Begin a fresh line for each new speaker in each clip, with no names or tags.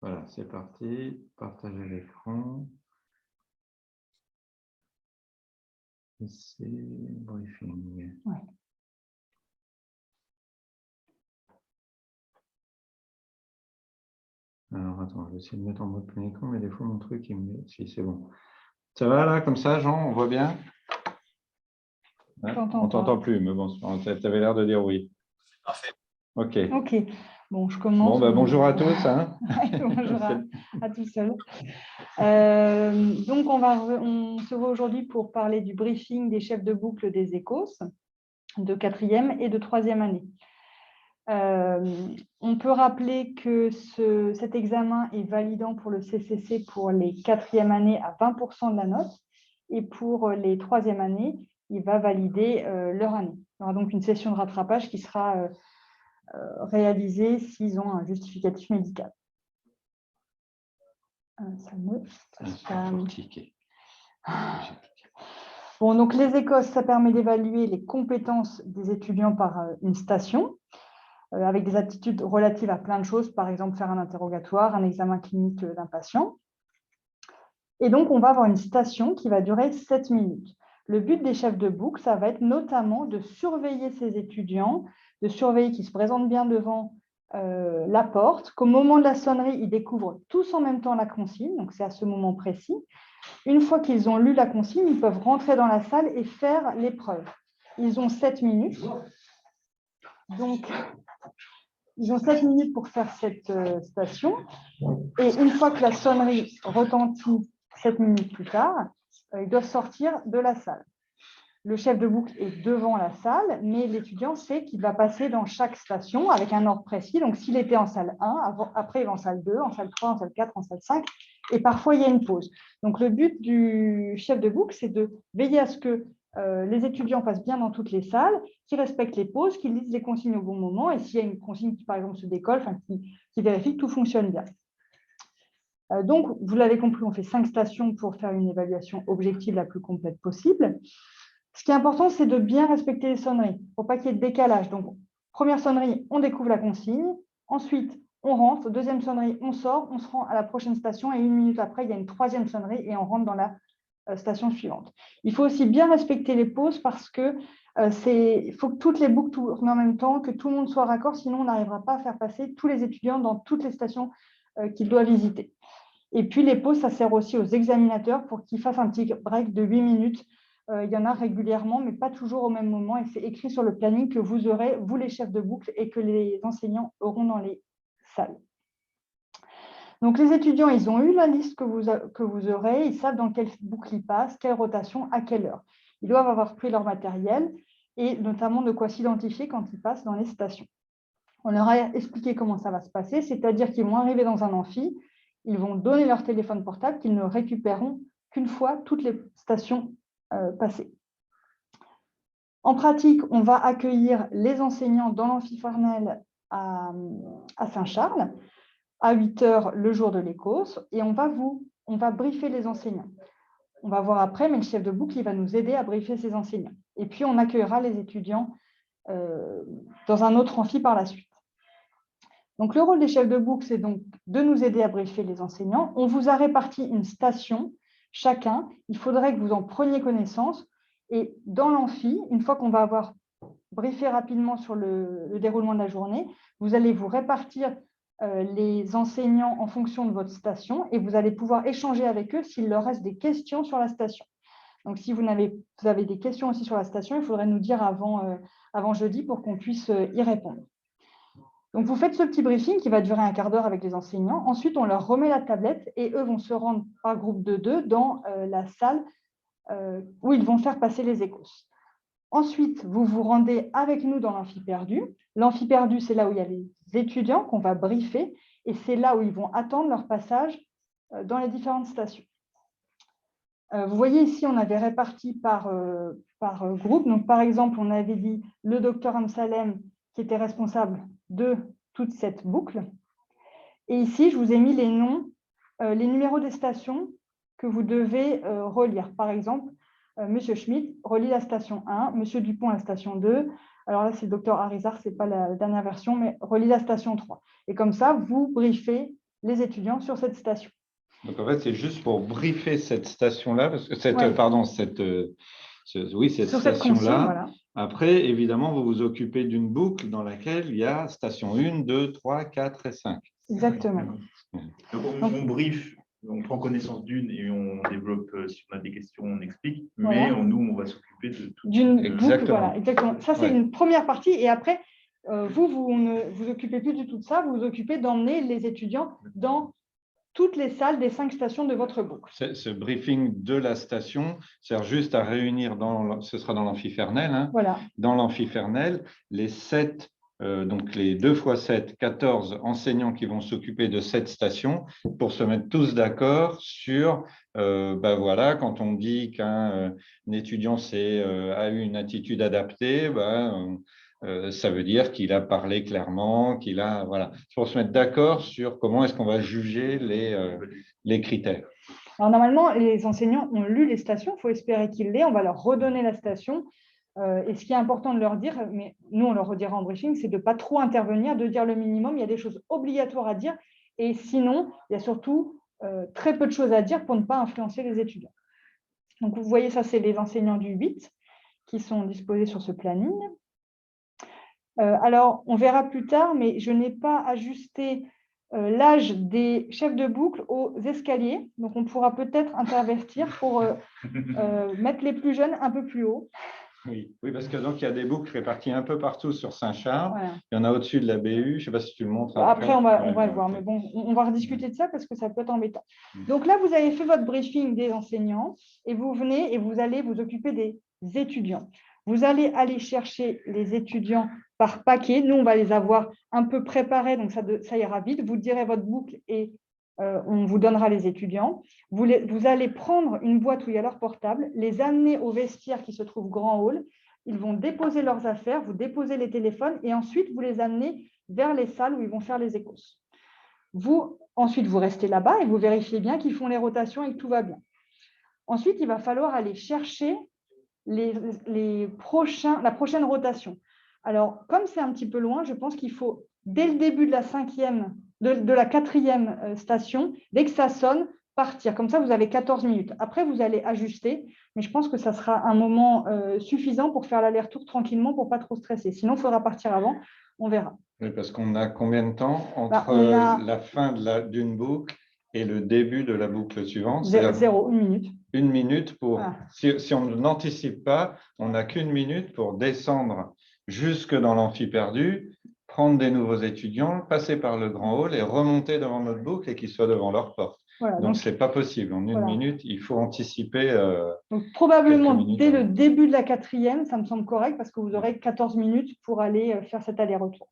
Voilà, c'est parti. Partager l'écran. Ici, briefing.
Ouais.
Alors, attends, je vais essayer de mettre en mode plein écran, mais des fois, mon truc, il me met... Si, c'est bon. Ça va, là, comme ça, Jean, on voit bien? Hein, on t'entend plus, mais bon, tu avais l'air de dire oui.
Parfait.
OK.
OK. Bon, je commence.
Bon, bonjour à tous. Hein.
Bonjour à tous seuls. Donc, on se voit aujourd'hui pour parler du briefing des chefs de boucle des ECOS de 4e et de 3e année. On peut rappeler que cet examen est validant pour le CCC pour les 4e années à 20% de la note et pour les 3e années, il va valider leur année. Il y aura donc une session de rattrapage qui sera réalisée s'ils ont un justificatif médical. Ça me... Bon, donc les ECOS, ça permet d'évaluer les compétences des étudiants par une station, avec des aptitudes relatives à plein de choses, par exemple faire un interrogatoire, un examen clinique d'un patient. Et donc, on va avoir une station qui va durer 7 minutes. Le but des chefs de boucle, ça va être notamment de surveiller ces étudiants, de surveiller qu'ils se présentent bien devant la porte, qu'au moment de la sonnerie, ils découvrent tous en même temps la consigne, donc c'est à ce moment précis. Une fois qu'ils ont lu la consigne, ils peuvent rentrer dans la salle et faire l'épreuve. Ils ont 7 minutes. Donc, ils ont 7 minutes pour faire cette station. Et une fois que la sonnerie retentit 7 minutes plus tard, ils doivent sortir de la salle. Le chef de boucle est devant la salle, mais l'étudiant sait qu'il va passer dans chaque station avec un ordre précis. Donc, s'il était en salle 1, après, il va en salle 2, en salle 3, en salle 4, en salle 5. Et parfois, il y a une pause. Donc, le but du chef de boucle, c'est de veiller à ce que les étudiants passent bien dans toutes les salles, qu'ils respectent les pauses, qu'ils lisent les consignes au bon moment. Et s'il y a une consigne qui, par exemple, se décolle, qui vérifie que tout fonctionne bien. Donc, vous l'avez compris, on fait 5 stations pour faire une évaluation objective la plus complète possible. Ce qui est important, c'est de bien respecter les sonneries. Il ne faut pas qu'il y ait de décalage. Donc, première sonnerie, on découvre la consigne. Ensuite, on rentre. Deuxième sonnerie, on sort. On se rend à la prochaine station. Et 1 minute après, il y a une troisième sonnerie et on rentre dans la station suivante. Il faut aussi bien respecter les pauses parce que il faut que toutes les boucles tournent en même temps, que tout le monde soit raccord. Sinon, on n'arrivera pas à faire passer tous les étudiants dans toutes les stations qu'ils doivent visiter. Et puis, les pauses, ça sert aussi aux examinateurs pour qu'ils fassent un petit break de 8 minutes. Il y en a régulièrement, mais pas toujours au même moment. Et c'est écrit sur le planning que vous aurez, vous les chefs de boucle, et que les enseignants auront dans les salles. Donc, les étudiants, ils ont eu la liste que vous aurez. Ils savent dans quelle boucle ils passent, quelle rotation, à quelle heure. Ils doivent avoir pris leur matériel et notamment de quoi s'identifier quand ils passent dans les stations. On leur a expliqué comment ça va se passer, c'est-à-dire qu'ils vont arriver dans un amphi, ils vont donner leur téléphone portable qu'ils ne récupéreront qu'une fois toutes les stations passées. En pratique, on va accueillir les enseignants dans l'amphifarnel à Saint-Charles à 8 h le jour de l'ECOS et on va briefer les enseignants. On va voir après, mais le chef de boucle, il va nous aider à briefer ces enseignants. Et puis, on accueillera les étudiants dans un autre amphi par la suite. Donc, le rôle des chefs de boucle, c'est donc de nous aider à briefer les enseignants. On vous a réparti une station, chacun. Il faudrait que vous en preniez connaissance. Et dans l'amphi, une fois qu'on va avoir briefé rapidement sur le déroulement de la journée, vous allez vous répartir les enseignants en fonction de votre station et vous allez pouvoir échanger avec eux s'il leur reste des questions sur la station. Donc, si vous avez des questions aussi sur la station, il faudrait nous dire avant jeudi pour qu'on puisse y répondre. Donc, vous faites ce petit briefing qui va durer un quart d'heure avec les enseignants. Ensuite, on leur remet la tablette et eux vont se rendre par groupe de 2 dans la salle où ils vont faire passer les ECOS. Ensuite, vous vous rendez avec nous dans l'amphi perdu. L'amphi perdu, c'est là où il y a les étudiants qu'on va briefer et c'est là où ils vont attendre leur passage dans les différentes stations. Vous voyez ici, on avait réparti par groupe. Donc, par exemple, on avait dit le docteur Amsalem qui était responsable de toute cette boucle. Et ici, je vous ai mis les noms, les numéros des stations que vous devez relire. Par exemple, Monsieur Schmitt relie la station 1, Monsieur Dupont la station 2, Alors là, c'est le docteur Harizard, ce n'est pas la dernière version, mais relis la station 3. Et comme ça, vous briefez les étudiants sur cette station.
Donc, en fait, c'est juste pour briefer cette station-là, parce que cette station-là.
Voilà.
Après, évidemment, vous vous occupez d'une boucle dans laquelle il y a station 1, 2, 3, 4 et 5.
Exactement.
Donc, on brief, on prend connaissance d'une et on développe, si on a des questions, on explique, mais nous, on va s'occuper de tout.
D'une boucle, voilà, exactement. Ça, c'est une première partie. Et après, vous ne vous occupez plus du tout de ça, vous vous occupez d'emmener les étudiants dans toutes les salles des 5 stations de votre boucle.
Ce briefing de la station sert juste à réunir, ce sera dans l'amphifernel, hein,
voilà.
Dans l'amphifernel, les 7, donc les 2 x 7, 14 enseignants qui vont s'occuper de cette station pour se mettre tous d'accord sur, voilà, quand on dit qu'un étudiant a eu une attitude adaptée, ça veut dire qu'il a parlé clairement, voilà, pour se mettre d'accord sur comment est-ce qu'on va juger les critères.
Alors, normalement, les enseignants ont lu les stations, il faut espérer qu'ils l'aient, on va leur redonner la station. Et ce qui est important de leur dire, mais nous, on leur redira en briefing, c'est de ne pas trop intervenir, de dire le minimum. Il y a des choses obligatoires à dire, et sinon, il y a surtout très peu de choses à dire pour ne pas influencer les étudiants. Donc, vous voyez, ça, c'est les enseignants du 8 qui sont disposés sur ce planning. Alors, on verra plus tard, mais je n'ai pas ajusté l'âge des chefs de boucle aux escaliers. Donc, on pourra peut-être intervertir pour mettre les plus jeunes un peu plus haut.
Oui, parce que donc il y a des boucles réparties un peu partout sur Saint-Charles.
Voilà.
Il y en a au-dessus de la BU. Je ne sais pas si tu le montres.
Après, on va le voir. Mais bon, on va rediscuter de ça parce que ça peut être embêtant. Donc là, vous avez fait votre briefing des enseignants et vous venez et vous allez vous occuper des étudiants. Vous allez aller chercher les étudiants par paquet. Nous, on va les avoir un peu préparés, donc ça ira vite. Vous direz votre boucle et on vous donnera les étudiants. Vous allez prendre une boîte où il y a leur portable, les amener au vestiaire qui se trouve grand hall. Ils vont déposer leurs affaires, vous déposez les téléphones et ensuite, vous les amenez vers les salles où ils vont faire les écos. Ensuite, vous restez là-bas et vous vérifiez bien qu'ils font les rotations et que tout va bien. Ensuite, il va falloir aller chercher la prochaine rotation. Alors, comme c'est un petit peu loin, je pense qu'il faut, dès le début de la 4e station, dès que ça sonne, partir. Comme ça, vous avez 14 minutes. Après, vous allez ajuster, mais je pense que ça sera un moment suffisant pour faire l'aller-retour tranquillement, pour ne pas trop stresser. Sinon, il faudra partir avant, on verra.
Oui, parce qu'on a combien de temps entre la fin d'une boucle et le début de la boucle suivante?
1 minute.
1 minute pour… Ah. Si on n'anticipe pas, on n'a qu'1 minute pour descendre jusque dans l'amphi perdu, prendre des nouveaux étudiants, passer par le grand hall et remonter devant notre boucle et qu'ils soient devant leur porte. Voilà, donc, ce n'est pas possible. En 1 minute, il faut anticiper.
Donc, probablement, dès le début de la 4e, ça me semble correct parce que vous aurez 14 minutes pour aller faire cet aller-retour.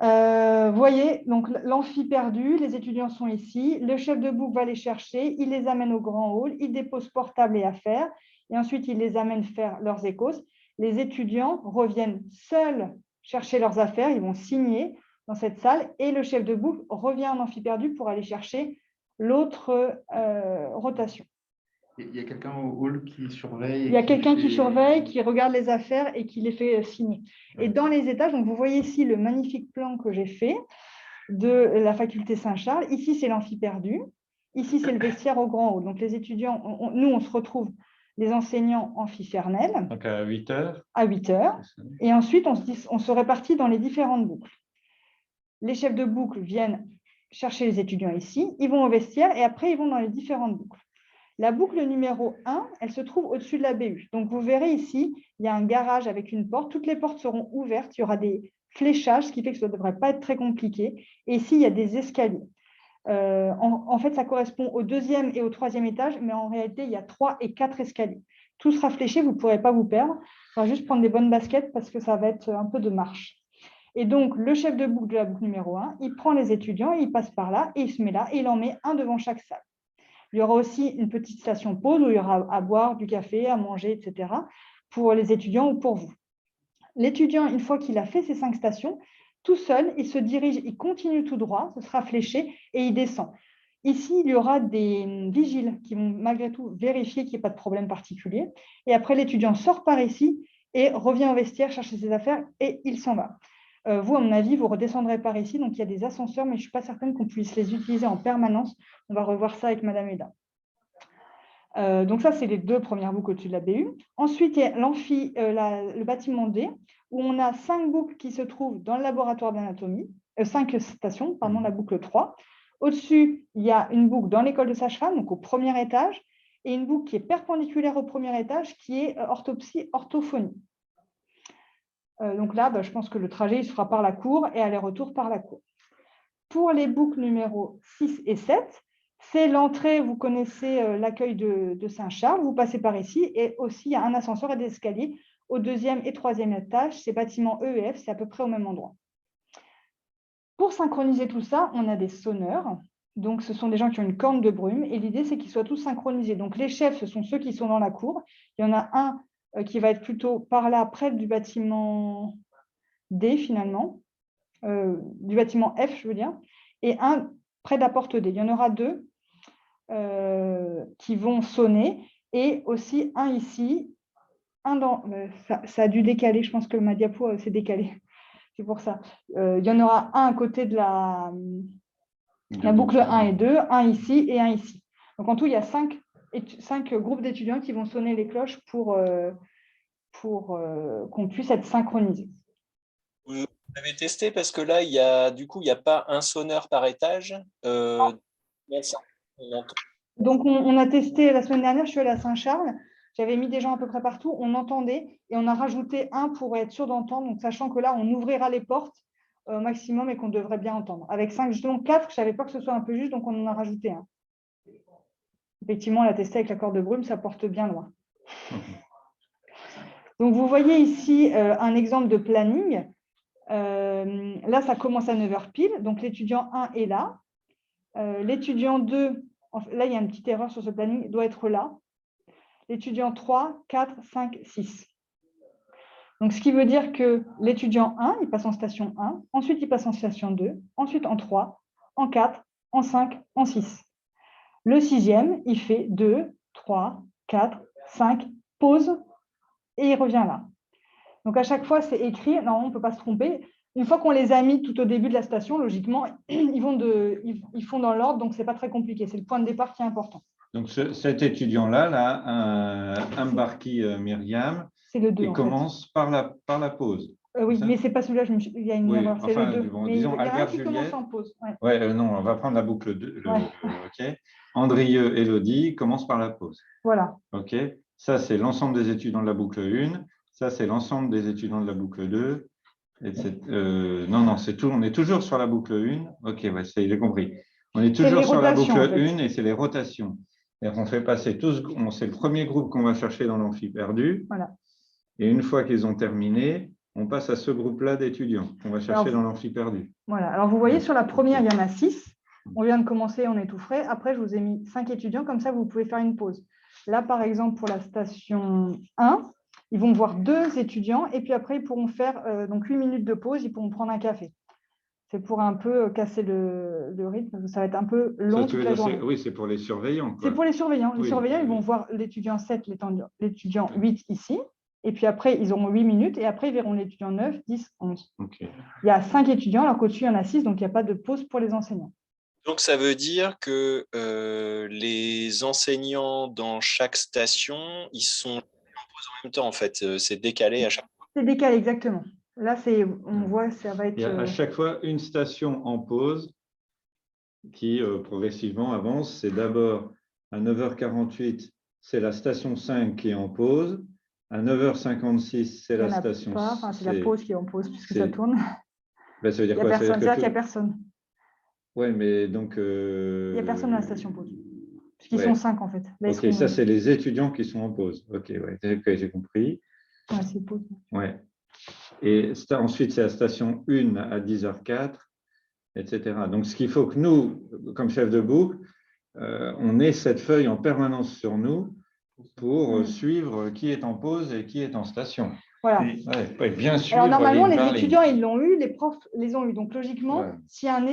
Voyez, donc l'amphi perdu, les étudiants sont ici, le chef de boucle va les chercher, il les amène au grand hall, il dépose portable et affaires, et ensuite il les amène faire leurs écos. Les étudiants reviennent seuls chercher leurs affaires, ils vont signer dans cette salle, et le chef de boucle revient en amphi perdu pour aller chercher l'autre rotation.
Il y a quelqu'un au hall qui surveille.
Il y a quelqu'un qui surveille, qui regarde les affaires et qui les fait signer. Et dans les étages, donc vous voyez ici le magnifique plan que j'ai fait de la faculté Saint-Charles. Ici, c'est l'amphi perdu. Ici, c'est le vestiaire au grand hall. Donc les étudiants, nous, on se retrouve, les enseignants amphifernels.
Donc à 8 heures.
À 8 heures. Et ensuite, on se répartit dans les différentes boucles. Les chefs de boucle viennent chercher les étudiants ici. Ils vont au vestiaire et après, ils vont dans les différentes boucles. La boucle numéro 1, elle se trouve au-dessus de la BU. Donc, vous verrez ici, il y a un garage avec une porte. Toutes les portes seront ouvertes. Il y aura des fléchages, ce qui fait que ça ne devrait pas être très compliqué. Et ici, il y a des escaliers. En fait, ça correspond au 2e et au 3e étage, mais en réalité, il y a 3 et 4 escaliers. Tout sera fléché, vous ne pourrez pas vous perdre. Il va juste prendre des bonnes baskets parce que ça va être un peu de marche. Et donc, le chef de boucle de la boucle numéro 1, il prend les étudiants, il passe par là, et il se met là, et il en met un devant chaque salle. Il y aura aussi une petite station pause où il y aura à boire, du café, à manger, etc. pour les étudiants ou pour vous. L'étudiant, une fois qu'il a fait ces 5 stations, tout seul, il se dirige, il continue tout droit, ce sera fléché et il descend. Ici, il y aura des vigiles qui vont malgré tout vérifier qu'il n'y ait pas de problème particulier. Et après, l'étudiant sort par ici et revient au vestiaire chercher ses affaires et il s'en va. Vous, à mon avis, vous redescendrez par ici. Donc, il y a des ascenseurs, mais je ne suis pas certaine qu'on puisse les utiliser en permanence. On va revoir ça avec Madame Eda. Donc, ça, c'est les 2 premières boucles au-dessus de la BU. Ensuite, il y a le bâtiment D, où on a 5 boucles qui se trouvent dans le laboratoire d'anatomie, 5 stations, pardon, la boucle 3. Au-dessus, il y a une boucle dans l'école de sage-femme, donc au premier étage, et une boucle qui est perpendiculaire au premier étage, qui est orthopsie-orthophonie. Donc là, je pense que le trajet il se fera par la cour et aller-retour par la cour. Pour les boucles numéro 6 et 7, c'est l'entrée, vous connaissez l'accueil de Saint-Charles, vous passez par ici, et aussi il y a un ascenseur et des escaliers au 2e et 3e étage, c'est bâtiment E et F, c'est à peu près au même endroit. Pour synchroniser tout ça, on a des sonneurs, donc ce sont des gens qui ont une corne de brume, et l'idée c'est qu'ils soient tous synchronisés. Donc les chefs, ce sont ceux qui sont dans la cour, il y en a un qui va être plutôt par là, près du bâtiment D finalement, du bâtiment F, je veux dire, et un près de la porte D. Il y en aura 2 qui vont sonner, et aussi un ici, un dans... ça a dû décaler, je pense que ma diapo s'est décalée, c'est pour ça. Il y en aura un à côté de la boucle 1 et 2, un ici et un ici. Donc en tout, il y a 5 groupes d'étudiants qui vont sonner les cloches pour qu'on puisse être synchronisés.
Vous avez testé parce que là, il n'y a pas un sonneur par étage.
Donc, on a testé la semaine dernière, je suis allée à Saint-Charles, j'avais mis des gens à peu près partout, on entendait et on a rajouté un pour être sûr d'entendre, donc sachant que là, on ouvrira les portes au maximum et qu'on devrait bien entendre. Avec 5, justement 4, je n'avais pas que ce soit un peu juste, donc on en a rajouté un. Effectivement, on l'a testé avec la corde de brume, ça porte bien loin. Donc, vous voyez ici un exemple de planning. Là, ça commence à 9h pile, donc l'étudiant 1 est là. L'étudiant 2, là, il y a une petite erreur sur ce planning, doit être là. L'étudiant 3, 4, 5, 6. Donc, ce qui veut dire que l'étudiant 1, il passe en station 1, ensuite il passe en station 2, ensuite en 3, en 4, en 5, en 6. Le 6e, il fait 2, 3, 4, 5, pause, et il revient là. Donc, à chaque fois, c'est écrit. Non, on ne peut pas se tromper. Une fois qu'on les a mis tout au début de la station, logiquement, ils font dans l'ordre, donc ce n'est pas très compliqué. C'est le point de départ qui est important.
Donc, cet étudiant-là, Mbarki Myriam,
c'est le 2,
il commence par la pause.
Oui, mais ce n'est pas celui-là, il y a une erreur, c'est le 2.
Bon,
mais
disons,
il y en a un qui
Albert
commence en pause.
Non, on va prendre la boucle 2.
Ouais.
OK. Andrieux, Élodie commence par la pause.
Voilà.
OK. Ça, c'est l'ensemble des étudiants de la boucle 1. Ça, c'est l'ensemble des étudiants de la boucle 2. Non, c'est tout. On est toujours sur la boucle 1. OK, j'ai compris. On est toujours sur la boucle 1 et c'est les rotations. On fait passer tous, c'est le premier groupe qu'on va chercher dans l'amphi perdu.
Voilà.
Et une fois qu'ils ont terminé, on passe à ce groupe-là d'étudiants qu'on va chercher dans l'amphi perdu.
Voilà. Alors, vous voyez, sur la première, il y en a 6. On vient de commencer, on est tout frais. Après, je vous ai mis 5 étudiants. Comme ça, vous pouvez faire une pause. Là, par exemple, pour la station 1, ils vont voir 2 étudiants. Et puis après, ils pourront faire donc 8 minutes de pause. Ils pourront prendre un café. C'est pour un peu casser le rythme. Ça va être un peu long toute la journée.
Oui, c'est pour les surveillants.
C'est pour les surveillants. Les surveillants, ils vont voir l'étudiant 7, l'étudiant 8 ici. Et puis après, ils auront 8 minutes. Et après, ils verront l'étudiant 9, 10, 11.
Okay.
Il y a 5 étudiants, alors qu'au-dessus, il y en a 6. Donc, il n'y a pas de pause pour les enseignants.
Donc, ça veut dire que les enseignants dans chaque station, ils sont en pause en même temps, en fait. C'est décalé à chaque fois.
C'est décalé, exactement. Là, on voit, ça va être…
Il y a à chaque fois une station en pause qui progressivement avance. C'est d'abord à 9h48, c'est la station 5 qui est en pause. À 9h56, c'est la station…
c'est la pause qui est en pause puisque ça tourne.
Ben, ça veut dire quoi?
C'est-à-dire qu'il n'y a personne.
Oui, mais donc…
il n'y a personne dans la station pause. Puisqu'ils sont 5 en fait. Là,
ok, ça, c'est les étudiants qui sont en pause. Ok, j'ai compris.
Ouais, c'est pause.
Ouais. Et ensuite, c'est la station 1 à 10h04, etc. Donc, ce qu'il faut que nous, comme chef de boucle, on ait cette feuille en permanence sur nous pour suivre qui est en pause et qui est en station.
Voilà.
Ouais, bien sûr.
Alors, normalement, les étudiants, ils l'ont eu, les profs les ont eu. Donc, logiquement, si un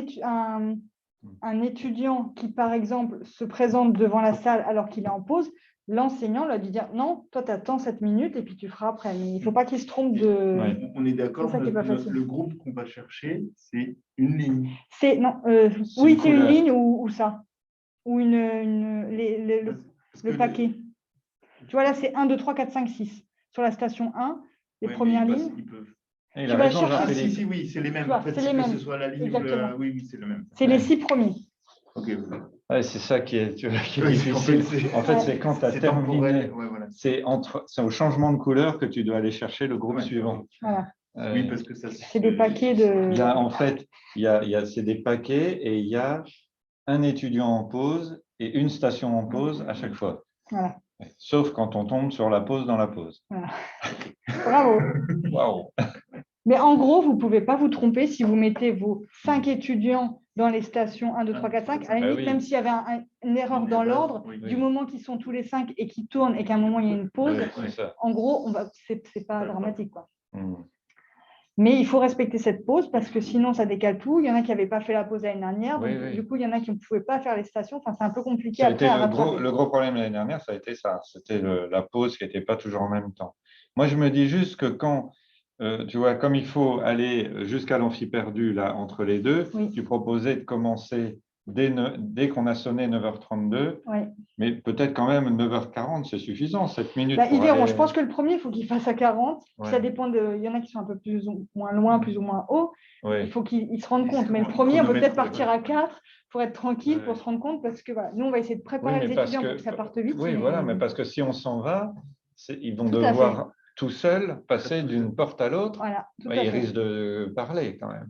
étudiant qui, par exemple, se présente devant la salle alors qu'il est en pause, l'enseignant lui a dû dire non, toi tu attends 7 minutes et puis tu feras après. Mais il ne faut pas qu'il se trompe de.
Ouais.
On est d'accord,
C'est ça qui est pas facile.
le groupe qu'on va chercher, c'est une ligne.
Non,
C'est
oui,
une
c'est une
couleur.
ligne ou ça. Ou
Parce
le
que
paquet. Tu vois, là, c'est 1, 2, 3, 4, 5, 6. Sur la station 1, les
ouais,
premières
mais
lignes.
ils peuvent.
Et il
Tu
a
vas
raison,
chercher-
Ah, si,
Jean-Philippe.
si, oui, c'est les mêmes.
Tu vois,
En fait,
c'est les
que
mêmes.
ce soit la ligne
Exactement.
oui, oui, c'est le même.
C'est les 6 premiers.
Ok.
Ouais, c'est ça qui est, tu vois, qui est
Oui,
difficile.
en fait,
C'est quand tu as
c'est
terminé.
temporel. Ouais, voilà.
C'est au changement de couleur que tu dois aller chercher le groupe
Ouais.
suivant.
Voilà.
Oui, parce que ça.
C'est des paquets de.
En fait, c'est des paquets et il y a un étudiant en pause et une station en pause à chaque fois.
Voilà.
Sauf quand on tombe sur la pause dans la pause.
Voilà. Bravo.
Waouh!
Mais en gros, vous ne pouvez pas vous tromper si vous mettez vos 5 étudiants dans les stations 1, 2, 3, 4, 5. À la limite,
oui.
même s'il y avait une erreur dans l'ordre,
Oui.
du moment qu'ils sont tous les 5 et qu'ils tournent et qu'à un moment il y a une pause,
C'est ça.
en gros, c'est pas dramatique, quoi.
Mm.
Mais il faut respecter cette pause parce que sinon, ça décale tout. Il y en a qui n'avaient pas fait la pause l'année dernière. Donc,
Oui.
du coup, il y en a qui ne pouvaient pas faire les stations. Enfin, c'est un peu compliqué
Ça a
après
été
à rattraper.
le gros problème l'année dernière, ça a été ça. C'était la pause qui n'était pas toujours en même temps. Moi, je me dis juste que quand, tu vois, comme il faut aller jusqu'à l'amphi perdu, là, entre les deux,
Oui.
tu proposais de commencer dès qu'on a sonné 9h32,
Oui.
mais peut-être quand même 9h40, c'est suffisant, 7 minutes.
Bah, ils
pour
verront.
aller-
Je pense que le premier, il faut qu'il fasse à 40.
Ouais.
Ça dépend de. Il y en a qui sont un peu plus ou moins loin, plus ou moins haut.
Ouais.
Il faut qu'ils se rendent
Ils
compte.
se
Mais le
rendent
premier, on peut peut-être
chronomètre,
partir
ouais.
à 4 pour être tranquille,
Ouais.
pour se rendre compte, parce que voilà, nous, on va essayer de
Oui,
préparer
mais
les
parce
étudiants
que,
pour que ça parte vite.
oui, voilà, mais parce que si on s'en va, ils vont
Tout à
devoir tout seuls passer d'une porte à l'autre.
Voilà, tout
Ouais,
à
ils
fait.
risquent de parler quand même.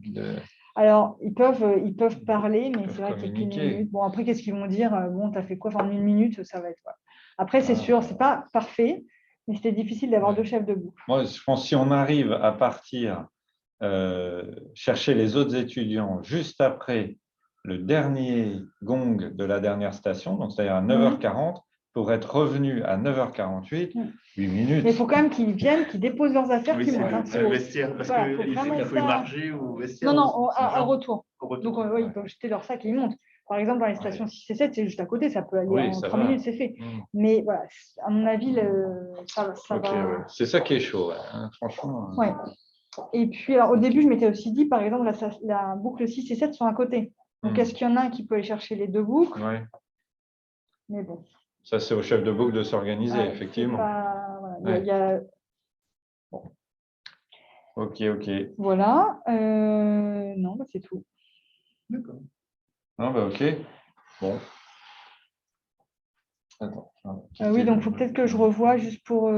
Alors, ils peuvent parler, mais
peuvent
c'est vrai qu'il n'y a qu'une
communiquer.
minute. Bon, après, qu'est-ce qu'ils vont dire? Bon, tu as fait quoi en une minute? Ça va être. Voilà. Après, c'est
Ah.
sûr, c'est pas parfait, mais c'était difficile d'avoir
Ouais.
2 chefs de boucle.
Moi, je pense que si on arrive à partir chercher les autres étudiants juste après le dernier gong de la dernière station, donc c'est-à-dire à 9h40, pour être revenu à 9h48, 8 minutes.
Mais il faut quand même qu'ils viennent, qu'ils déposent leurs affaires,
Oui,
qu'ils
c'est
montent.
le vestiaire. Parce
Voilà, faut
qu'il
vraiment
faut
être
y
là.
marcher au vestiaire.
Non,
ou
en retour.
au retour.
Donc, oui, ils peuvent jeter leur sac et ils montent. Par exemple, dans les stations 6 et 7, c'est juste à côté, ça peut aller
Oui,
en
ça
3
va.
minutes, c'est fait. Mais voilà, à mon avis, ça
Ok,
va.
ouais. C'est ça qui est chaud, hein, franchement.
Ouais. Et puis, alors, au début, je m'étais aussi dit, par exemple, la boucle 6 et 7 sont à côté. Donc, est-ce qu'il y en a un qui peut aller chercher les 2 boucles?
Ouais.
Mais bon.
Ça, c'est au chef de boucle de s'organiser,
Ouais,
effectivement.
voilà. Il y a.
Bon. Ok.
Voilà. Non, bah, c'est tout.
D'accord.
Non, bah, ok. Bon. Attends.
Oui, donc il faut peut-être que je revoie juste pour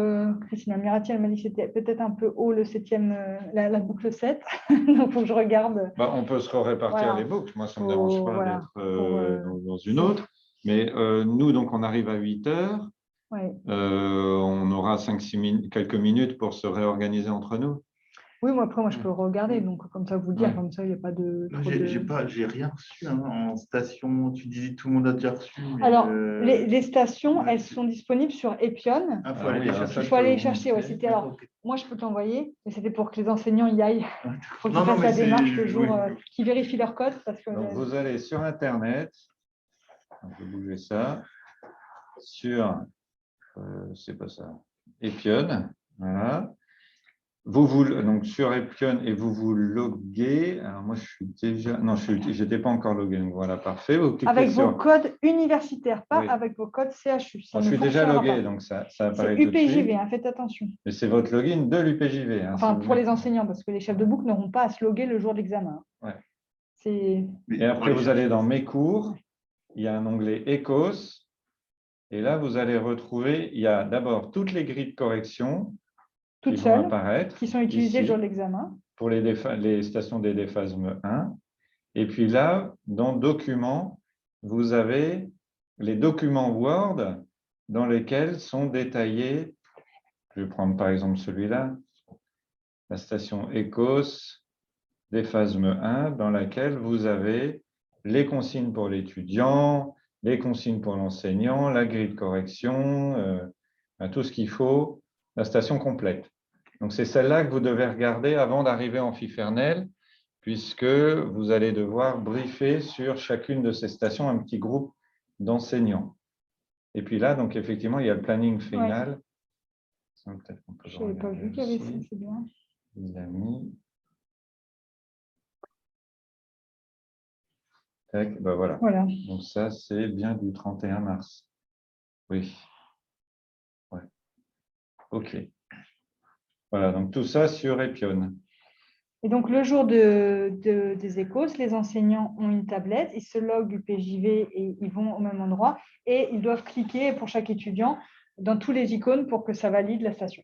Christina Mirati, elle m'a dit que c'était peut-être un peu haut le 7e, la boucle 7. Donc il faut que je regarde.
Bah, on peut se répartir
Voilà.
les boucles. Moi, ça ne me dérange pas
Voilà.
d'être dans une autre. Mais nous, donc, on arrive à 8h.
Ouais.
On aura quelques minutes pour se réorganiser entre nous.
Oui, après, je peux regarder, donc comme ça, vous dire,
Ouais.
comme ça, il n'y a pas de.
Non, j'ai rien reçu en station. Tu disais tout le monde a déjà reçu. Mais
Alors, les stations,
ouais,
elles sont disponibles sur Epion.
faut aller les chercher.
Il faut aller les chercher. Ouais, c'était alors. Moi, je peux t'envoyer, mais c'était pour que les enseignants y aillent. Il faut qu'ils fassent la démarche le jour, qu'ils vérifient leur code. Parce que,
donc, vous allez sur Internet. Je vais bouger ça. Sur, c'est pas ça, Epion. Voilà. Donc sur Epion et vous loguez. Alors moi, je suis déjà. Non, je n'étais pas encore logué. Donc voilà, parfait. Vous cliquez
avec
sur...
vos codes universitaires, pas
Oui.
avec vos codes CHU.
Je suis déjà logué, donc ça apparaît
c'est
tout de suite.
UPJV, hein, faites attention.
Mais c'est votre login de l'UPJV. Hein,
enfin, pour les enseignants, parce que les chefs de boucle n'auront pas à se loguer le jour de l'examen.
Ouais.
Et
après, vous allez dans Mes cours. Il y a un onglet ECOS. Et là, vous allez retrouver, il y a d'abord toutes les grilles de correction
toutes
qui vont
seules,
apparaître,
qui sont utilisées
ici,
le jour de l'examen.
Pour les stations des déphasmes 1. Et puis là, dans Documents, vous avez les documents Word dans lesquels sont détaillés, je vais prendre par exemple celui-là, la station ECOS, déphasme 1, dans laquelle vous avez les consignes pour l'étudiant, les consignes pour l'enseignant, la grille de correction, tout ce qu'il faut, la station complète. Donc, c'est celle-là que vous devez regarder avant d'arriver en Fifernel, puisque vous allez devoir briefer sur chacune de ces stations un petit groupe d'enseignants. Et puis là, donc effectivement, il y a le planning final. Peut-être qu'on peut
Je n'avais pas vu qu'il y avait ça, c'est bien.
Il a mis. Tac, ben voilà. Donc ça, c'est bien du 31 mars. Oui. Ouais. OK. Voilà, donc tout ça sur Epion.
Et donc, le jour des écos, les enseignants ont une tablette, ils se loguent du PJV et ils vont au même endroit et ils doivent cliquer pour chaque étudiant dans tous les icônes pour que ça valide la station.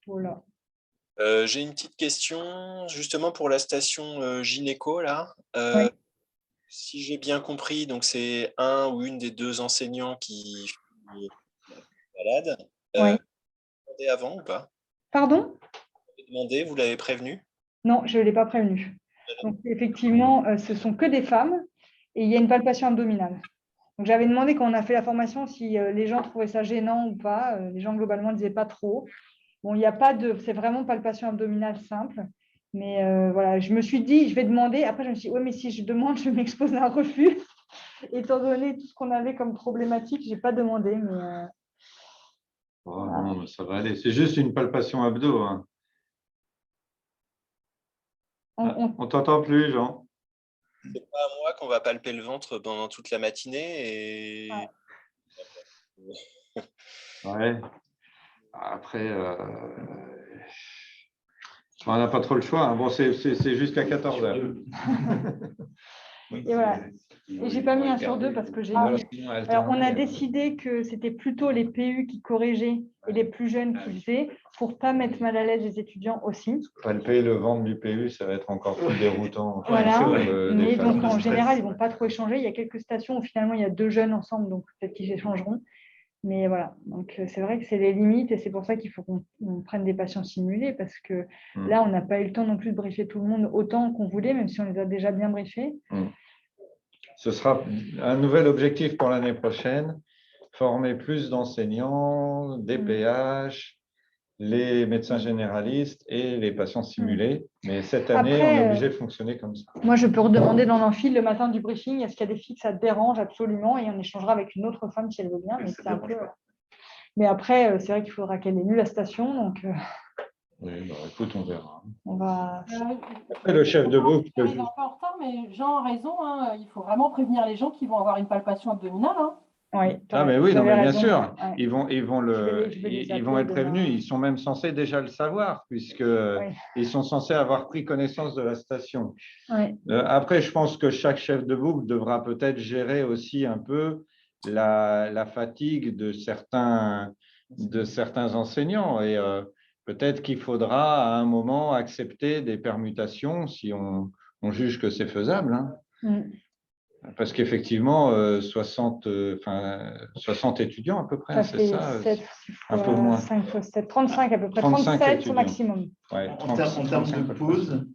Voilà.
J'ai une petite question justement pour la station gynéco là.
Oui.
Si j'ai bien compris, donc c'est un ou une des deux enseignants qui fait la balade.
Oui.
Vous l'avez demandé avant ou pas?
Pardon?
Vous l'avez demandé, vous l'avez prévenu?
Non, je ne l'ai pas prévenu. Donc, effectivement, ce sont que des femmes et il y a une palpation abdominale. Donc, j'avais demandé quand on a fait la formation si les gens trouvaient ça gênant ou pas. Les gens, globalement, ne disaient pas trop. Bon, il n'y a pas de… C'est vraiment palpation abdominale simple. Mais voilà, je me suis dit, je vais demander. Après, je me suis dit, oui, mais si je demande, je m'expose à un refus. Étant donné tout ce qu'on avait comme problématique, je n'ai pas demandé. Mais,
oh, non, ça va aller. C'est juste une palpation abdo. Hein. On t'entend plus, Jean.
C'est pas à moi qu'on va palper le ventre pendant toute la matinée. Et...
Ouais. Après, on n'a pas trop le choix. Hein. Bon, c'est jusqu'à 14h.
Et voilà. Et j'ai pas mis 1 sur 2 parce que j'ai mis… Alors, on a décidé que c'était plutôt les PU qui corrigeaient et les plus jeunes qui faisaient pour ne pas mettre mal à l'aise les étudiants aussi.
Palper le ventre du PU, ça va être encore plus déroutant.
Voilà. Mais donc, en général, ils ne vont pas trop échanger. Il y a quelques stations où finalement, il y a 2 jeunes ensemble, donc peut-être qu'ils échangeront. Mais voilà, donc c'est vrai que c'est les limites et c'est pour ça qu'il faut qu'on prenne des patients simulés parce que là, on n'a pas eu le temps non plus de briefer tout le monde autant qu'on voulait, même si on les a déjà bien briefés.
Ce sera un nouvel objectif pour l'année prochaine, former plus d'enseignants, des PH, les médecins généralistes et les patients simulés. Mais cette année,
après,
on est obligé de fonctionner comme ça.
Moi, je peux redemander dans l'amphi le matin du briefing, est-ce qu'il y a des filles que ça te dérange absolument et on échangera avec une autre femme si elle veut bien. Mais, c'est un peu… mais après, c'est vrai qu'il faudra qu'elle ait lu la station. Donc,
oui, bah, écoute, on verra.
On va…
Après, le chef de boucle…
Je suis un peu en retard, mais Jean a raison. Hein, il faut vraiment prévenir les gens qui vont avoir une palpation abdominale. Hein.
Oui,
ah, mais oui, non, mais bien sûr,
ouais.
ils vont être prévenus. Ils sont même censés déjà le savoir, puisqu'ils sont censés avoir pris connaissance de la station.
Ouais.
Après, je pense que chaque chef de boucle devra peut-être gérer aussi un peu la fatigue de certains enseignants. Et peut-être qu'il faudra à un moment accepter des permutations si on juge que c'est faisable. Hein. Parce qu'effectivement, 60 étudiants à peu près, c'est ça?
7
un peu moins.
5 fois 7, 35 à peu près, 37 au maximum.
Ouais,
en termes de pause,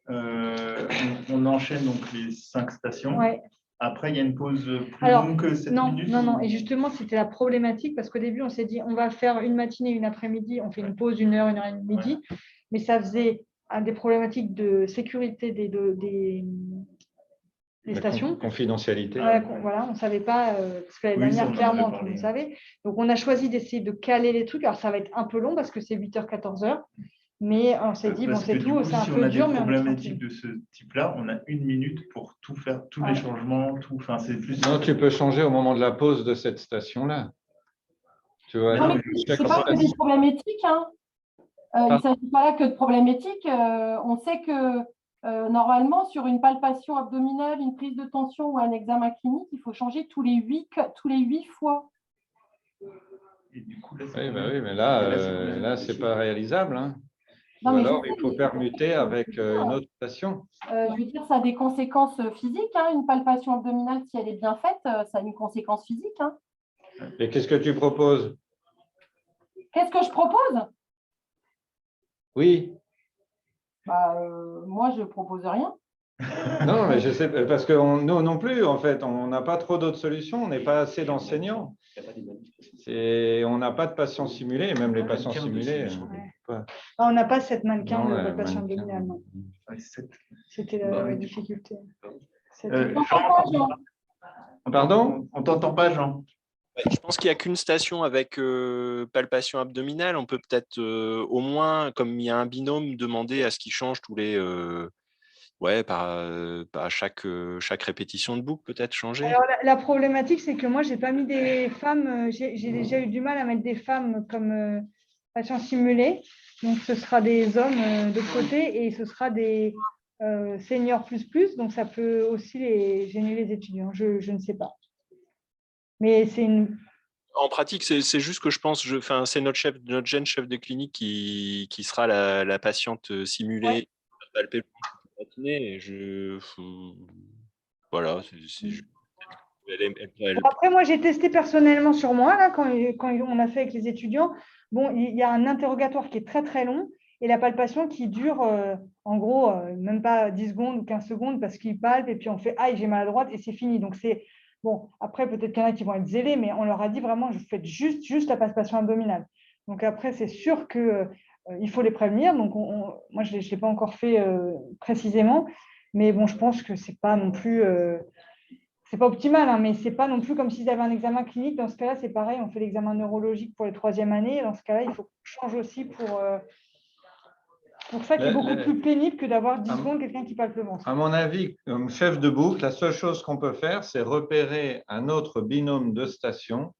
on enchaîne donc les 5 stations. Ouais. Après, il y a une pause plus longue que 7 minutes.
Non. Et justement, c'était la problématique parce qu'au début, on s'est dit, on va faire une matinée, une après-midi, on fait une pause 1 heure, 1 heure et demie midi. Ouais. Mais ça faisait des problématiques de sécurité des stations.
Confidentialité.
Voilà, on ne savait pas, parce que l'année dernière, clairement, tout le monde savait. Donc, on a choisi d'essayer de caler les trucs. Alors, ça va être un peu long parce que c'est 8h, 14h. Mais on s'est dit, bon, c'est tout, c'est un peu dur.
Si on a des problématiques de ce type-là, on a 1 minute pour tout faire, tous les changements. C'est plus…
Non, tu peux changer au moment de la pause de cette station-là. Tu vois,
non, mais ce n'est pas que des problématiques. Hein. Il ne s'agit pas là que de problématiques. On sait que normalement, sur une palpation abdominale, une prise de tension ou un examen clinique, il faut changer tous les 8 fois.
Et du coup, là, oui, mais là c'est pas réalisable. Hein.
Non,
ou alors, il faut permuter avec une autre station.
Je veux dire, ça a des conséquences physiques. Hein. Une palpation abdominale, si elle est bien faite, ça a une conséquence physique. Hein.
Et qu'est-ce que tu proposes?
Qu'est-ce que je propose?
Oui.
Moi, je ne propose rien.
Non, mais je sais, parce que nous non plus, en fait, on n'a pas trop d'autres solutions, on n'est pas assez d'enseignants. On n'a pas de patients simulés, même les patients simulés.
On n'a pas cette mannequin de patient abdominal. C'était la difficulté.
Pardon?
On t'entend pas, Jean.
Je pense qu'il n'y a qu'une station avec palpation abdominale. On peut peut-être au moins, comme il y a un binôme, demander à ce qu'il change tous les... par chaque répétition de boucle, peut-être changer.
Alors, la problématique, c'est que moi, j'ai pas mis des femmes, j'ai déjà eu du mal à mettre des femmes comme patients simulés. Donc, ce sera des hommes de côté et ce sera des seniors plus. Donc, ça peut aussi gêner les étudiants. Je ne sais pas. Mais c'est une...
En pratique, c'est juste que je pense, c'est notre jeune chef de clinique qui sera la patiente simulée, palpée le matinée. Et voilà,
Après, moi, j'ai testé personnellement sur moi, là, quand on a fait avec les étudiants. Bon, il y a un interrogatoire qui est très, très long et la palpation qui dure, en gros, même pas 10 secondes ou 15 secondes parce qu'ils palpent et puis on fait « Aïe, j'ai mal à droite » et c'est fini. Donc, c'est... Bon, après, peut-être qu'il y en a qui vont être zélés, mais on leur a dit vraiment, je fais juste la palpation abdominale. Donc, après, c'est sûr qu'il faut les prévenir. Donc, moi, je ne l'ai pas encore fait précisément, mais bon, je pense que ce n'est pas non plus... c'est pas optimal, hein, mais c'est pas non plus comme s'ils avaient un examen clinique. Dans ce cas-là, c'est pareil, on fait l'examen neurologique pour les 3e années. Et dans ce cas-là, il faut qu'on change aussi pour ça, qui est beaucoup plus pénible que d'avoir 10 secondes quelqu'un qui palpe le ventre.
À mon avis, comme chef de boucle, la seule chose qu'on peut faire, c'est repérer un autre binôme de station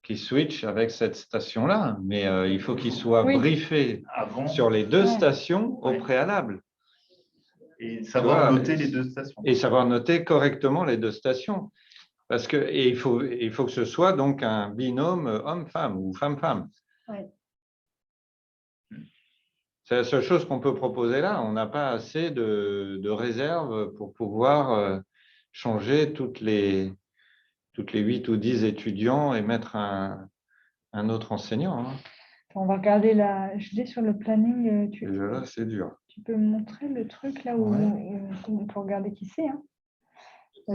qui switch avec cette station-là. Mais il faut qu'il soit briefé sur les deux stations au préalable.
Et savoir noter les deux stations.
Et savoir noter correctement les deux stations. Parce que, et il faut que ce soit donc un binôme homme-femme ou femme-femme.
Ouais.
C'est la seule chose qu'on peut proposer là. On n'a pas assez de réserves pour pouvoir changer toutes les 8 ou 10 étudiants et mettre un autre enseignant. Hein.
On va regarder je l'ai sur le planning.
Déjà là, c'est dur.
Tu peux me montrer le truc là où on peut regarder qui c'est. Hein.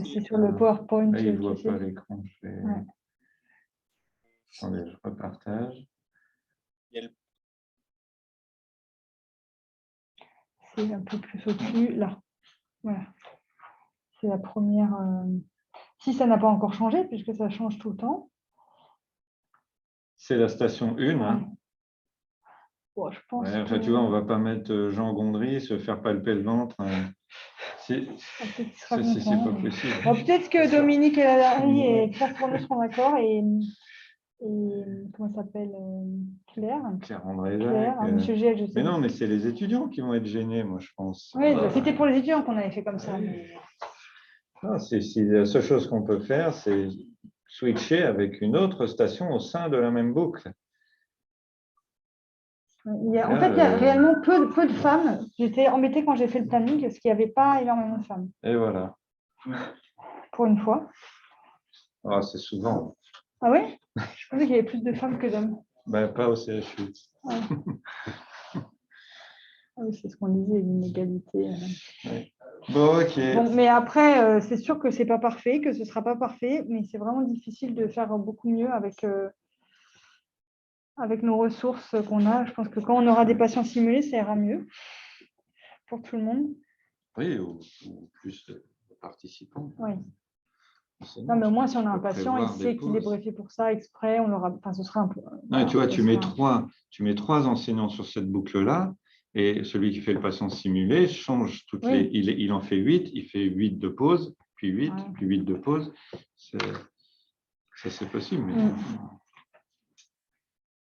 C'est sur le PowerPoint.
Là, il ne voit pas l'écran. Attendez, je repartage.
C'est un peu plus au-dessus, là. Voilà. C'est la première. Si ça n'a pas encore changé, puisque ça change tout le temps.
C'est la station 1. Hein.
Bon, je pense
enfin, tu vois, on ne va pas mettre Jean Gondry, se faire palper le ventre. C'est pas possible.
Bon, peut-être que Dominique et Larry et Claire Fournier seront d'accord et comment ça s'appelle Claire
André
Monsieur Giel, je sais.
Mais non, mais c'est les étudiants qui vont être gênés, moi, je pense.
Oui, c'était pour les étudiants qu'on avait fait comme ça.
Non, la seule chose qu'on peut faire, c'est switcher avec une autre station au sein de la même boucle.
En fait, il y a réellement peu de femmes. J'étais embêtée quand j'ai fait le planning parce qu'il n'y avait pas énormément de femmes.
Et voilà.
Pour une fois.
Ah, c'est souvent.
Ah oui? Je pensais qu'il y avait plus de femmes que d'hommes.
Ben, pas au CHU.
Ouais. Ah oui, c'est ce qu'on disait, l'inégalité.
Ouais. Bon, ok.
Bon, mais après, c'est sûr que ce n'est pas parfait, que ce ne sera pas parfait, mais c'est vraiment difficile de faire beaucoup mieux avec nos ressources qu'on a. Je pense que quand on aura des patients simulés, ça ira mieux pour tout le monde.
Oui, ou plus de participants.
Oui. Non, mais au moins, si on a un patient, il sait qu'il est briefé pour ça exprès, ce sera un peu...
Non, tu vois, tu mets trois enseignants sur cette boucle-là, et celui qui fait le patient simulé change toutes les... Il en fait 8, il fait 8 de pause, puis 8, puis 8 de pause. Ça, c'est possible, mais...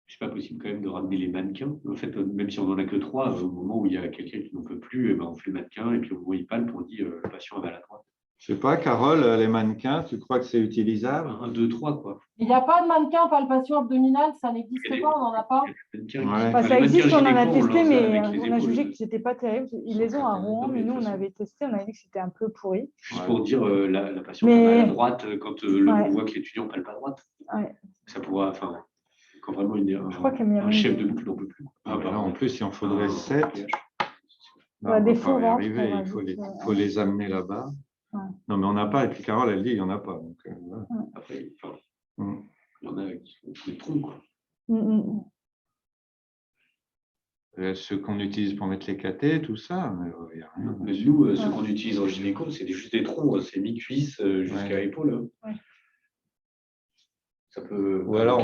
C'est pas possible quand même de ramener les mannequins. En fait, même si on n'en a que 3, au moment où il y a quelqu'un qui n'en peut plus, eh ben, on fait le mannequin, et puis au moment où il palpe, on dit le patient va à la droite.
Je sais pas, Carole, les mannequins, tu crois que c'est utilisable?
1, 2, 3, quoi.
Il n'y a pas de mannequin palpation abdominale, ça n'existe pas, on n'en a pas.
Ça existe, on en a testé, mais on a jugé que c'était pas terrible. Ils les ont à Rouen, mais nous, on avait testé, on a dit que c'était un peu pourri.
Juste pour dire, la patiente va à la droite quand on voit que l'étudiant palpe à droite. Ça pourra, enfin, quand vraiment un chef de boucle n'en peut plus.
En plus, il en faudrait 7.
Des faux ventres.
Il faut les amener là-bas. Non, mais on n'a pas, et puis Carole, elle dit, il n'y en a pas. Donc,
après, il y en a qui sont des troncs, quoi.
ceux qu'on utilise pour mettre les catets, tout ça. Mais, y a rien.
Mais nous, ceux qu'on utilise en gynéco, c'est juste des troncs, c'est mi-cuisse jusqu'à l'épaule.
Ouais.
Ça peut.
Ou alors,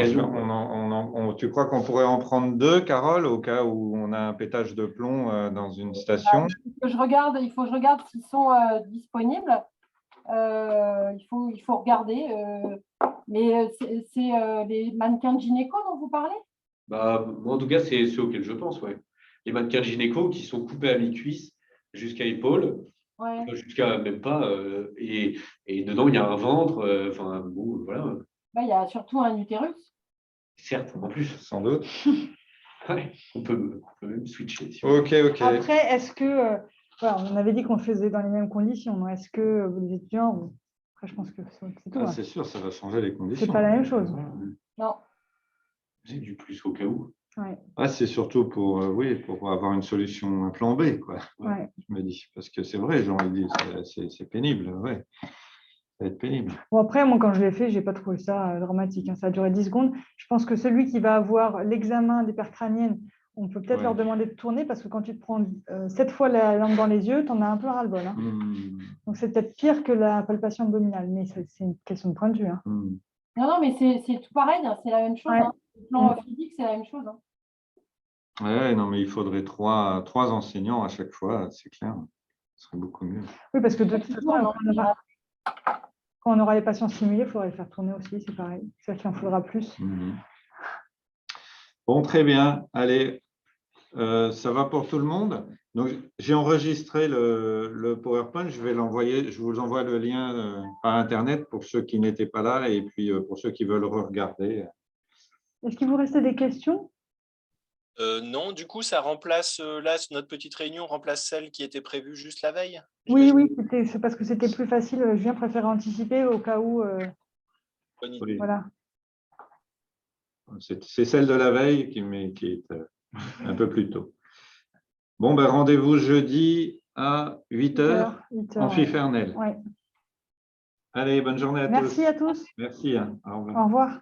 tu crois qu'on pourrait en prendre 2, Carole, au cas où on a un pétage de plomb dans une station?
Il faut que je regarde s'ils sont disponibles. Il faut regarder. Mais c'est les mannequins de gynéco dont vous parlez?
Moi, en tout cas, c'est ceux auxquels je pense, ouais. Les mannequins gynéco qui sont coupés à mi-cuisse jusqu'à épaule, jusqu'à même pas. Et dedans, il y a un ventre. Bon, voilà.
Il y a surtout un utérus.
Certes, en plus.
Sans doute.
Ouais, on peut même switcher.
Ok.
Après, est-ce que, on avait dit qu'on le faisait dans les mêmes conditions. Est-ce que les étudiants, après, je pense que c'est tout.
C'est sûr, ça va changer les conditions.
C'est pas la même chose.
Non.
C'est du plus au cas où.
Ouais.
C'est surtout pour avoir une solution, un plan B, quoi.
Ouais.
Je me dis, parce que c'est vrai, j'ai envie de dire, c'est pénible, ouais. Ça va être pénible.
Bon, après, moi, quand je l'ai fait, je n'ai pas trouvé ça dramatique. Ça a duré 10 secondes. Je pense que celui qui va avoir l'examen des paires crâniennes, on peut peut-être leur demander de tourner parce que quand tu te prends 7 fois la lampe dans les yeux, tu en as un peu ras-le-bol. Donc, c'est peut-être pire que la palpation abdominale, mais c'est une question de point de vue.
Non, mais c'est tout pareil, c'est la même chose. Le plan physique, c'est la même chose.
Non, mais il faudrait 3 enseignants à chaque fois, c'est clair. Ce serait beaucoup mieux. Oui, parce que de toute façon, quand on aura les patients simulés, il faudra les faire tourner aussi, c'est pareil. C'est qu'il en faudra plus. Bon, très bien. Allez, ça va pour tout le monde. Donc, j'ai enregistré le PowerPoint. Je vais l'envoyer. Je vous envoie le lien par Internet pour ceux qui n'étaient pas là et puis pour ceux qui veulent regarder. Est-ce qu'il vous restait des questions?
Non, du coup, ça remplace, là, notre petite réunion remplace celle qui était prévue juste la veille?
Oui, c'est parce que c'était plus facile. Julien préférait anticiper au cas où. Oui. Voilà. C'est celle de la veille qui est un peu plus tôt. Bon, rendez-vous jeudi à 8h en Fifernel. Ouais. Allez, bonne journée à tous. Merci à tous. Merci. Au revoir. Au revoir.